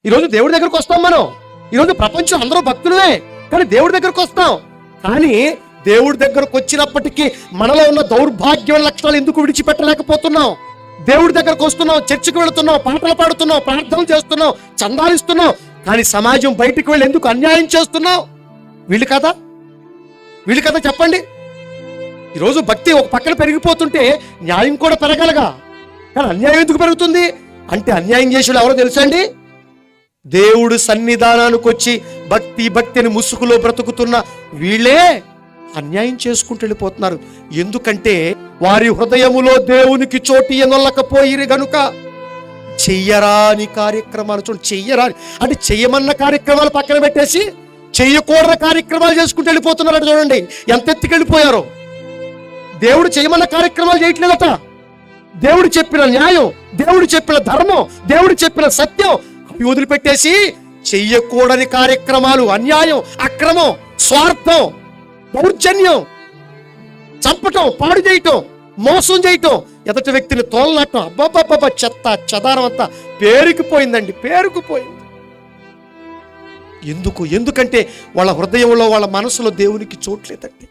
ఈరోజు దేవుడి దగ్గరకు వస్తాం మనం. ఈరోజు ప్రపంచం అందరూ భక్తులే, కానీ దేవుడి దగ్గరకు వస్తాం. కానీ దేవుడి దగ్గరకు వచ్చినప్పటికీ మనలో ఉన్న దౌర్భాగ్య లక్షణాలు ఎందుకు విడిచిపెట్టలేకపోతున్నాం? దేవుడి దగ్గరకు వస్తున్నాం, చర్చికి వెళుతున్నాం, పాటలు పాడుతున్నాం, ప్రార్థనలు చేస్తున్నాం, చందాలిస్తున్నాం, కానీ సమాజం బయటికి వెళ్ళి ఎందుకు అన్యాయం చేస్తున్నాం? వీళ్ళు కదా చెప్పండి. ఈరోజు భక్తి ఒక పక్కన పెరిగిపోతుంటే న్యాయం కూడా పెరగలగా, కానీ అన్యాయం ఎందుకు పెరుగుతుంది అంటే అన్యాయం చేసేవాళ్ళు ఎవరో తెలుసా అండి? దేవుడు సన్నిధానానికి వచ్చి భక్తిని ముసుగులో బ్రతుకుతున్న వీళ్ళే అన్యాయం చేసుకుంటూ వెళ్ళిపోతున్నారు. ఎందుకంటే వారి హృదయములో దేవునికి చోటు ఎనొల్లకపోయిరి గనుక. చెయ్యరాని కార్యక్రమాలు చెయ్యరాని అంటే చెయ్యమన్న కార్యక్రమాలు పక్కన పెట్టేసి చెయ్యకూడని కార్యక్రమాలు చేసుకుంటూ వెళ్ళిపోతున్నారు. చూడండి ఎంత ఎత్తుకెళ్ళిపోయారో. దేవుడు చేయమన్న కార్యక్రమాలు చేయట్లేదట. దేవుడు చెప్పిన న్యాయం, దేవుడు చెప్పిన ధర్మం, దేవుడు చెప్పిన సత్యం అవి వదిలిపెట్టేసి చెయ్యకూడని కార్యక్రమాలు, అన్యాయం, అక్రమం, స్వార్థం, దౌర్జన్యం, చంపటం, పాడు చేయటం, మోసం చేయటం, ఎదుటి వ్యక్తిని తోలనట్టం, అబ్బాబ్బాబ్బా చెత్త చెదారం అంతా పేరుకుపోయిందండి, పేరుకుపోయింది. ఎందుకంటే వాళ్ళ హృదయంలో వాళ్ళ మనసులో దేవునికి చోట్లేదండి.